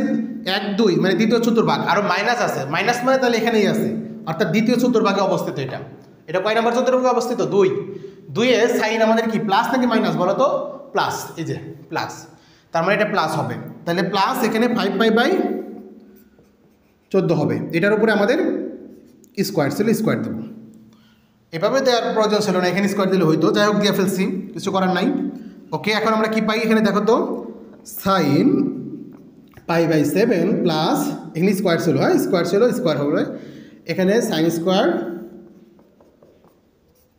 1 2 মানে দ্বিতীয় চতুর্ভাগ, আরও মাইনাস আছে, মাইনাস মানে তাহলে এখানেই আছে অর্থাৎ দ্বিতীয় চতুর্ভাগে অবস্থিত। এটা কয় নম্বর চতুর্ভাগে অবস্থিত? 2 এ সাইন আমাদের কি প্লাস নাকি মাইনাস বলো তো? প্লাস। এই যে প্লাস, তার মানে এটা প্লাস হবে। তাহলে প্লাস এখানে 5 পাই বাই 14 হবে। এটার উপরে আমাদের স্কোয়ার ছিল, স্কোয়ার দেবো। এভাবে দেওয়ার প্রয়োজন ছিল না, এখানে স্কোয়ার দিলে হইতো, যাই হোক দিয়ে ফেলছি, কিছু করার নাই। ওকে এখন আমরা কি পাই এখানে দেখো তো সাইন পাই বাই 7 প্লাস এখানে স্কোয়ার ছিল, হ্যাঁ স্কোয়ার হবে এখানে সাইন স্কোয়ার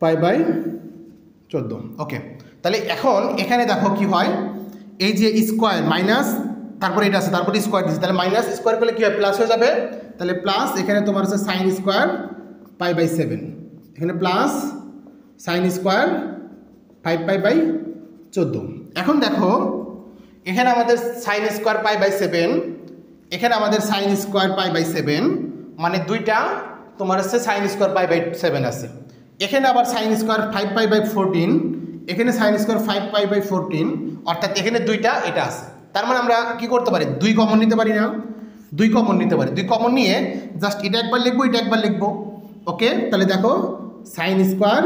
পাই বাই 14। ওকে তাহলে এখন এখানে দেখো কি হয় এই যে স্কোয়ার মাইনাস তারপরে এটা আছে তারপরে স্কোয়ার দিচ্ছে, তাহলে মাইনাস স্কোয়ার করলে কী হয় প্লাস হয়ে যাবে। তাহলে প্লাস এখানে তোমার হচ্ছে সাইন স্কোয়ার পাই বাই 7, এখানে plus sine square 5 pi by 14। এখন দেখো এখানে আমাদের সাইন স্কোয়ার পাই বাই 7, এখানে আমাদের সাইন স্কোয়ার পাই বাই 7 মানে 2টা তোমার হচ্ছে সাইন স্কোয়ার পাই বাই 7 আছে। এখানে আবার সাইন স্কোয়ার 5 পাই বাই 14, এখানে সাইন স্কোয়ার 5 পাই বাই 14 অর্থাৎ এখানে 2টা এটা আছে। তার মানে আমরা কি করতে পারি 2 কমন নিতে পারি না? 2 কমন নিতে পারি। 2 কমন নিয়ে জাস্ট এটা একবার লিখবো, এটা একবার লিখবো। ওকে তাহলে দেখো sine square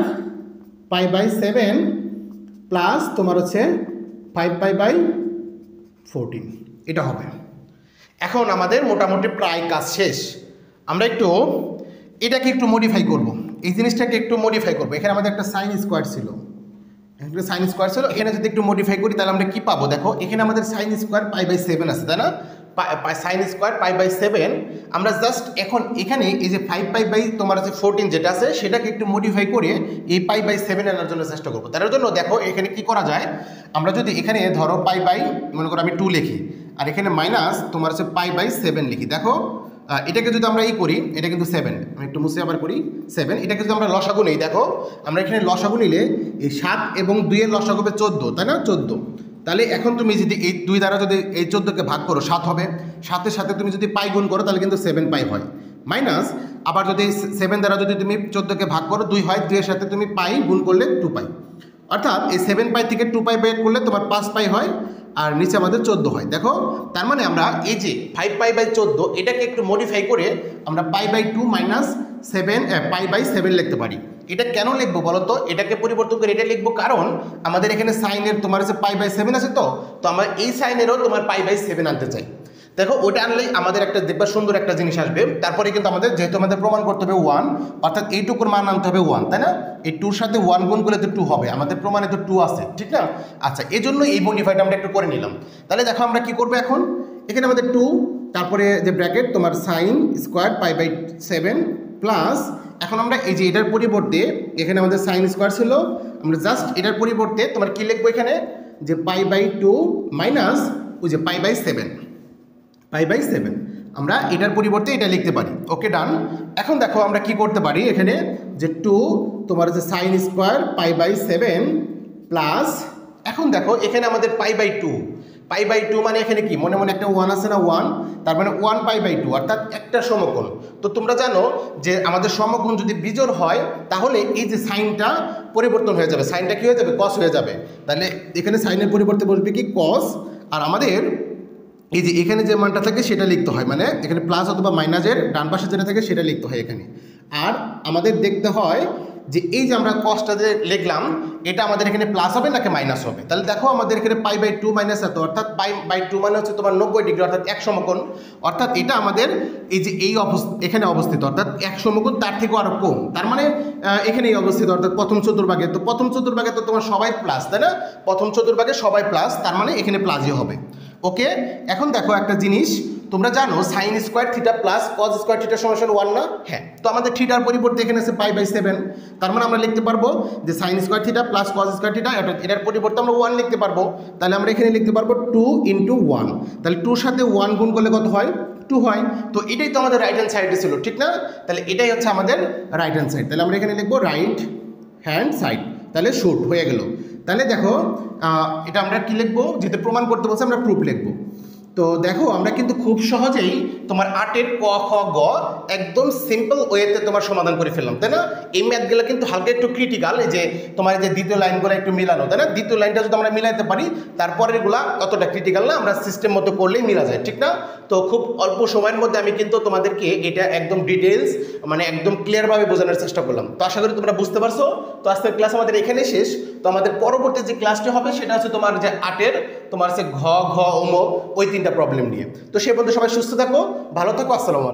pi by 7 plus তোমার হচ্ছে 5 পাই বাই 14 এটা হবে। এখন আমাদের মোটামুটি প্রায় কাজ শেষ। আমরা এটাকে একটু মডিফাই করব, এই জিনিসটাকে একটু মডিফাই করবো। এখানে আমাদের একটা সাইন স্কোয়ার ছিল, এখানে যদি একটু মডিফাই করি তাহলে আমরা কি পাবো দেখো এখানে আমাদের সাইন স্কোয়ার পাই বাই 7 আছে, তাই না? সাইন স্কোয়ার পাই বাই 7 আমরা জাস্ট এখন এখানে এই যে 5 পাই বাই তোমার হচ্ছে 14 যেটা আছে সেটাকে একটু মডিফাই করে এই পাই বাই 7 আনার জন্য চেষ্টা করবো। তার জন্য দেখো এখানে কি করা যায়, আমরা যদি এখানে ধরো পাই বাই মনে করো আমি 2 লিখি আর এখানে মাইনাস তোমার হচ্ছে পাই বাই 7 লিখি, দেখো এটাকে যদি আমরা করি এটা কিন্তু 7, আমি একটু মুছে আবার করি 7, এটাকে যদি আমরা লসাগু নেই দেখো আমরা এখানে লসাগু নিলে এই 7 এবং 2 এর লসাগু হবে 14, তাই না? 14। তাহলে এখন তুমি যদি এই 2 দ্বারা যদি এই 14কে ভাগ করো 7 হবে, 7-এর সাথে তুমি যদি পাই গুণ করো তাহলে কিন্তু 7 পাই হয়। মাইনাস আবার যদি 7 দ্বারা যদি তুমি 14কে ভাগ করো 2 হয়, 2 এর সাথে তুমি পাই গুণ করলে 2 পাই, অর্থাৎ এই 7 পাই থেকে 2 পাই বের করলে তোমার 5 পাই হয় আর নিচে আমাদের 14 হয়। দেখো তার মানে আমরা এই যে 5 পাই বাই 14 এটাকে একটু মডিফাই করে আমরা pi by 2 minus 7 pi by 7 লিখতে পারি। এটা কেন লিখবো বলো তো? এটাকে পরিবর্তন করে এটা লিখবো কারণ আমাদের এখানে সাইনের তোমার হচ্ছে পাই বাই 7 আছে, তো আমরা এই সাইনেরও তোমার পাই বাই 7 আনতে চাই। দেখো ওটা আনলেই আমাদের একটা দেখবা সুন্দর একটা জিনিস আসবে। তারপরে কিন্তু আমাদের যেহেতু আমাদের প্রমাণ করতে হবে 1 অর্থাৎ এইটুকুর মান আনতে হবে 1, তাই না? এই 2-র সাথে 1 গুণ করলে তো 2 হবে, আমাদের প্রমাণে তো 2 আছে, ঠিক না? আচ্ছা এই জন্য এই মডিফাইটা আমরা একটু করে নিলাম। তাহলে দেখো আমরা কি করবো এখন এখানে আমাদের 2 তারপরে যে ব্র্যাকেট তোমার sine square pi by 7 plus এখন আমরা এই যে এটার পরিবর্তে এখানে আমাদের সাইন স্কোয়ার ছিল, আমরা জাস্ট এটার পরিবর্তে তোমার কি লিখবো এখানে যে পাই বাই 2 মাইনাস ওই যে পাই বাই 7 আমরা এটার পরিবর্তে এটা লিখতে পারি। ওকে ডান। এখন দেখো আমরা কি করতে পারি এখানে যে 2 তোমার যে sine square pi by 7 plus এখন দেখো এখানে আমাদের পাই বাই 2 মানে এখানে কি মনে মনে একটা 1 আছে না 1, তার মানে 1 পাই বাই 2 অর্থাৎ একটা সমকোণ। তো তোমরা জানো যে আমাদের সমকোণ যদি বিজোড় হয় তাহলে এই যে সাইনটা পরিবর্তন হয়ে যাবে, সাইনটা কি হয়ে যাবে কস হয়ে যাবে। তাহলে এখানে সাইনের পরিবর্তে বসবে কি কস, আর আমাদের এই যে এখানে যে মানটা থাকে সেটা লিখতে হয়, মানে এখানে প্লাস অথবা মাইনাসের ডান পাশে যেটা থাকে সেটা লিখতে হয় এখানে। আর আমাদের দেখতে হয় যে এই যে আমরা কসটা যে লিখলাম এটা আমাদের এখানে প্লাস হবে নাকি মাইনাস হবে। তাহলে দেখো আমাদের এখানে পাই বাই 2 মাইনাস এত অর্থাৎ পাই বাই 2 মানে হচ্ছে তোমার 90 ডিগ্রি অর্থাৎ এক সমকোণ, অর্থাৎ এটা আমাদের এই যে এই এখানে অবস্থিত অর্থাৎ এক সমকোণ তার থেকেও আরও কম, তার মানে এখানেই অবস্থিত অর্থাৎ প্রথম চতুর্ভাগে। তো প্রথম চতুর্ভাগে তো তোমার সবাই প্লাস, তাই না? প্রথম চতুর্ভাগে সবাই প্লাস, তার মানে এখানে প্লাসই হবে। ওকে, এখন দেখো একটা জিনিস তোমরা জানো sine square theta plus cos square theta সমান 1 না? হ্যাঁ, তো আমাদের থিটার পরিবর্তে এখানে আছে পাই বাই 7, তার মানে আমরা লিখতে পারবো যে sine square theta plus cos square theta এটার পরিবর্তে আমরা 1 লিখতে পারবো। তাহলে আমরা এখানে লিখতে পারবো 2 ইন্টু 1, তাহলে 2 সাথে 1 গুণ করলে কত হয় 2 হয়। তো এটাই তো আমাদের রাইট হ্যান্ড সাইডে ছিল, ঠিক না? তাহলে এটাই হচ্ছে আমাদের রাইট হ্যান্ড সাইড, তাহলে আমরা এখানে লিখবো রাইট হ্যান্ড সাইড, তাহলে শুট হয়ে গেল। তাহলে দেখো এটা আমরা কি লিখবো, যেহেতু প্রমাণ করতে বলছে আমরা প্রুফ লিখবো। তো দেখো আমরা কিন্তু খুব সহজেই তোমার 8-এর ক খ গ একদম সিম্পল ওয়েতে তোমার সমাধান করে ফেললাম, তাই না? এই ম্যাথগুলো কিন্তু হালকা একটু ক্রিটিক্যাল, এই যে তোমার এই যে দ্বিতীয় লাইনগুলো একটু মিলানো, তাই না? দ্বিতীয় লাইনটা যদি আমরা মিলাইতে পারি তারপরের গুলা অতটা ক্রিটিক্যাল না, আমরা সিস্টেম মতো করলেই মিলা যায়, ঠিক না? তো খুব অল্প সময়ের মধ্যে আমি কিন্তু তোমাদেরকে এটা একদম ডিটেলস মানে একদম ক্লিয়ারভাবে বোঝানোর চেষ্টা করলাম। তো আশা করি তোমরা বুঝতে পারছো। তো আজকের ক্লাস আমাদের এখানেই শেষ। তো আমাদের পরবর্তী যে ক্লাসটি হবে সেটা হচ্ছে তোমার যে 8-এর তোমার হচ্ছে ঘ ঘ ওম ওই 3টা প্রবলেম নিয়ে। তো সে পর্যন্ত সবাই সুস্থ থাকো, ভালো থাকো, আসসালামু আলাইকুম।